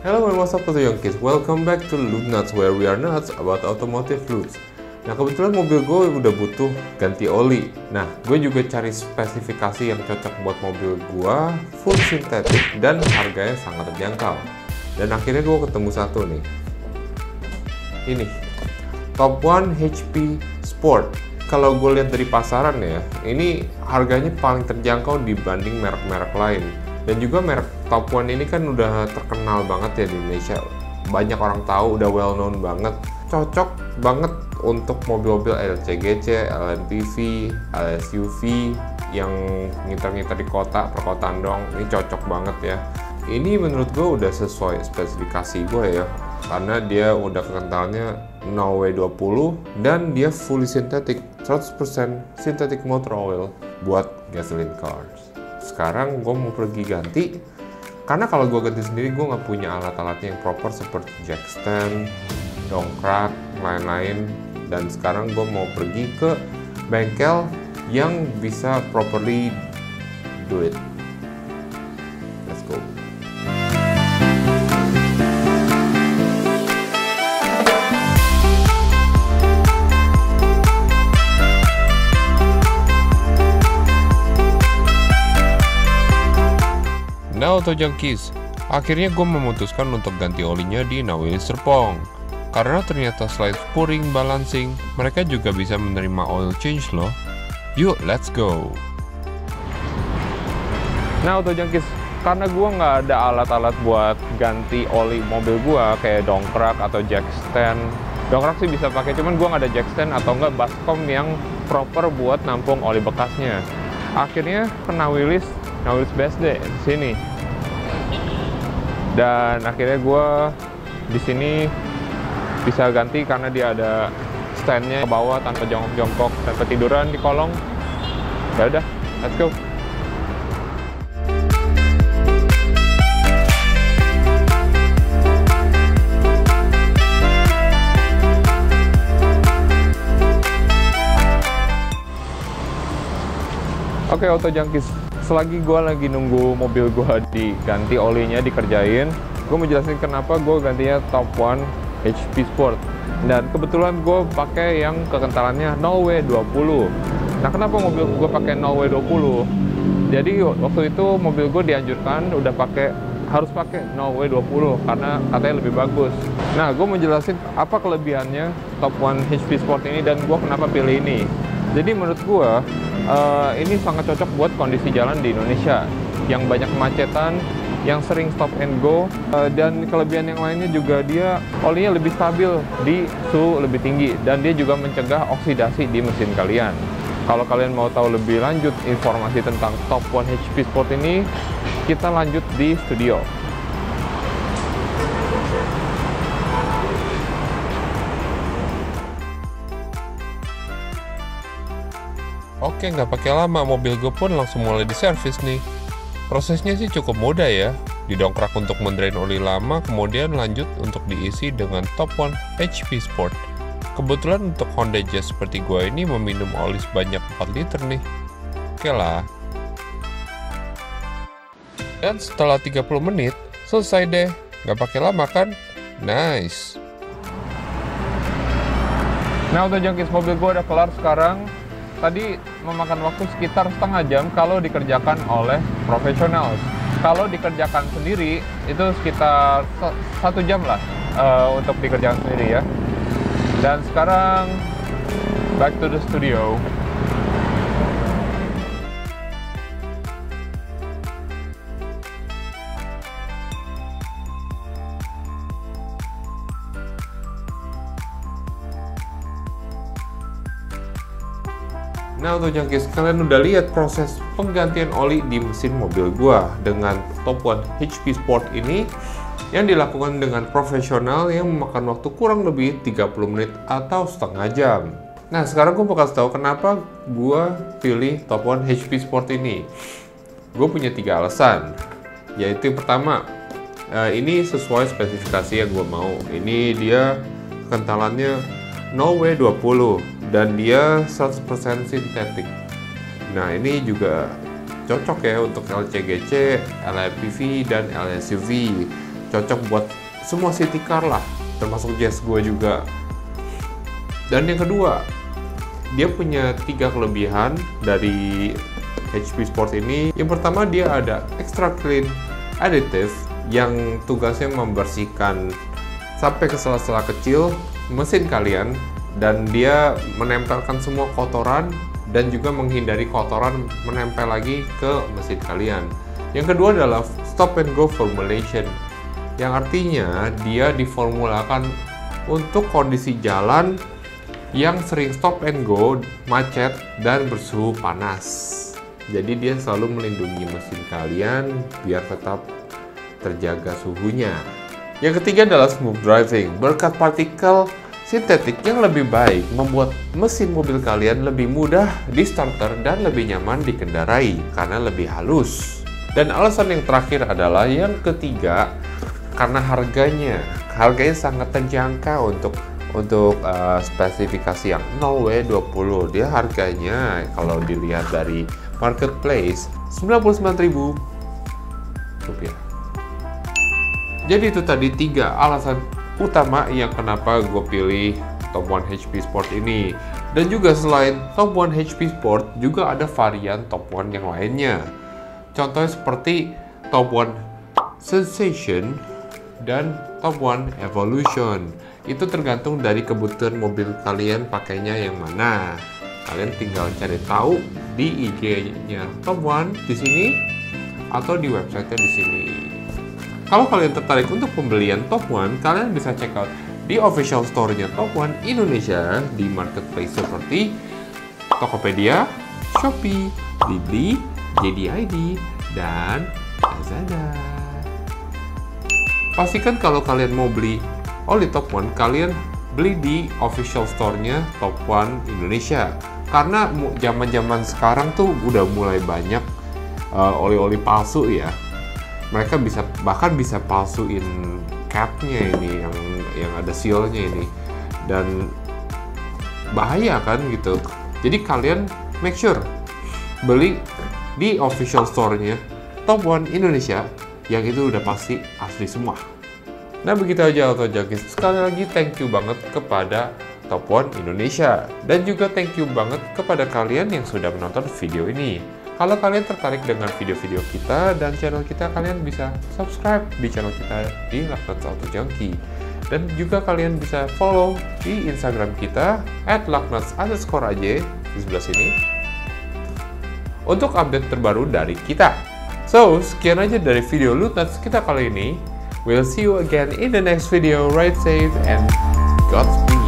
Hello and what's up to young kids, welcome back to Loot Nuts where we are nuts about automotive loots. Nah kebetulan mobil gue udah butuh ganti oli. Nah gue juga cari spesifikasi yang cocok buat mobil gue, full sintetik dan harganya sangat terjangkau. Dan akhirnya gue ketemu satu nih. Ini Top One HP Sport. Kalau gue lihat dari pasaran ya, ini harganya paling terjangkau dibanding merek-merek lain. Dan juga merek Top One ini kan udah terkenal banget ya di Indonesia. Banyak orang tahu, udah well known banget. Cocok banget untuk mobil-mobil LCGC, LMPV, LSUV yang ngiter-ngiter di kota, perkotaan dong. Ini cocok banget ya. Ini menurut gue udah sesuai spesifikasi gue ya. Karena dia udah kekentalannya 0W20 dan dia fully synthetic, 100% synthetic motor oil buat gasoline cars. Sekarang gue mau pergi ganti, karena kalau gue ganti sendiri gue nggak punya alat-alatnya yang proper seperti jack stand, dongkrak, lain-lain. Dan sekarang gue mau pergi ke bengkel yang bisa properly do it. Let's go. Nah Auto Junkies, akhirnya gue memutuskan untuk ganti olinya di Nawili Serpong. Karena ternyata selain puring, balancing, mereka juga bisa menerima oil change loh. Yuk, let's go! Nah Auto Junkies, karena gue nggak ada alat-alat buat ganti oli mobil gue kayak dongkrak atau jack stand. Dongkrak sih bisa pakai, cuman gue nggak ada jack stand atau nggak baskom yang proper buat nampung oli bekasnya. Akhirnya ke Nawilis BSD di sini. Dan akhirnya gue di sini bisa ganti karena dia ada standnya ke bawah tanpa jongkok-jongkok, tanpa tiduran di kolong. Ya udah, let's go. Oke, Auto Junkies, selagi gue lagi nunggu mobil gue diganti olinya, dikerjain, gue mau jelasin kenapa gue gantinya Top One HP Sport. Dan kebetulan gue pakai yang kekentalannya 0W20. Nah kenapa mobil gue pakai 0W20? Jadi waktu itu mobil gue dianjurkan harus pakai 0W20 karena katanya lebih bagus. Nah gue mau jelasin apa kelebihannya Top One HP Sport ini dan gue kenapa pilih ini. Jadi menurut gue ini sangat cocok buat kondisi jalan di Indonesia yang banyak kemacetan, yang sering stop and go, dan kelebihan yang lainnya juga dia olinya lebih stabil di suhu lebih tinggi dan dia juga mencegah oksidasi di mesin kalian. Kalau kalian mau tahu lebih lanjut informasi tentang Top One HP Sport ini, kita lanjut di studio. Oke, nggak pakai lama, mobil gue pun langsung mulai diservis nih. Prosesnya sih cukup mudah ya. Didongkrak untuk mendrain oli lama, kemudian lanjut untuk diisi dengan Top One HP Sport. Kebetulan untuk Honda Jazz seperti gue ini meminum oli sebanyak 4 liter nih. Oke lah. Dan setelah 30 menit, selesai deh. Nggak pakai lama kan? Nice. Nah Auto Junkies, mobil gue udah kelar sekarang. Tadi memakan waktu sekitar setengah jam kalau dikerjakan oleh profesional. Kalau dikerjakan sendiri itu sekitar 1 jam lah untuk dikerjakan sendiri ya. Dan sekarang back to the studio. Nah Auto Junkies, kalian udah lihat proses penggantian oli di mesin mobil gua dengan Top One HP Sport ini yang dilakukan dengan profesional yang memakan waktu kurang lebih 30 menit atau setengah jam. Nah sekarang gua bakal tahu kenapa gua pilih Top One HP Sport ini. Gue punya 3 alasan, yaitu yang pertama, ini sesuai spesifikasi yang gue mau. Ini dia kentalannya 0W20 dan dia 100% sintetik. Nah ini juga cocok ya untuk LCGC, LMPV, dan LSUV. cocok buat semua city car lah, termasuk Jazz gue juga. Dan yang kedua, dia punya 3 kelebihan dari HP Sport ini. Yang pertama, dia ada extra clean additive yang tugasnya membersihkan sampai ke sela-sela kecil mesin kalian, dan dia menempelkan semua kotoran dan juga menghindari kotoran menempel lagi ke mesin kalian. Yang kedua adalah stop and go formulation, yang artinya dia diformulakan untuk kondisi jalan yang sering stop and go, macet, dan bersuhu panas. Jadi dia selalu melindungi mesin kalian biar tetap terjaga suhunya. Yang ketiga adalah smooth driving. Berkat partikel sintetik yang lebih baik membuat mesin mobil kalian lebih mudah di starter dan lebih nyaman dikendarai karena lebih halus. Dan alasan yang terakhir adalah yang ketiga, karena harganya sangat terjangkau untuk spesifikasi yang 0W20. Dia harganya kalau dilihat dari marketplace Rp99.000. Jadi itu tadi 3 alasan utama yang kenapa gue pilih Top One HP Sport ini. Dan juga selain Top One HP Sport, juga ada varian Top One yang lainnya. Contohnya seperti Top One Sensation dan Top One Evolution. Itu tergantung dari kebutuhan mobil kalian pakainya yang mana. Kalian tinggal cari tahu di IG-nya Top One di sini atau di website-nya di sini. Kalau kalian tertarik untuk pembelian Top One, kalian bisa check out di official store-nya Top One Indonesia di marketplace seperti Tokopedia, Shopee, Blibli, JD.ID, dan Lazada. Pastikan kalau kalian mau beli oli Top One, kalian beli di official store-nya Top One Indonesia. Karena zaman-zaman sekarang tuh udah mulai banyak oli-oli palsu ya. Mereka bahkan bisa palsuin capnya ini yang ada sealnya ini, dan bahaya kan gitu. Jadi kalian make sure beli di official store-nya Top One Indonesia, yang itu udah pasti asli semua. Nah begitu aja Auto Junkies. Sekali lagi thank you banget kepada Top One Indonesia, dan juga thank you banget kepada kalian yang sudah menonton video ini. Kalau kalian tertarik dengan video-video kita dan channel kita, kalian bisa subscribe di channel kita di Lucknuts Auto Junkie. Dan juga kalian bisa follow di Instagram kita @lucknuts_aj di sebelah sini untuk update terbaru dari kita. So, sekian aja dari video Lucknuts kita kali ini. We'll see you again in the next video. Ride safe and Godspeed.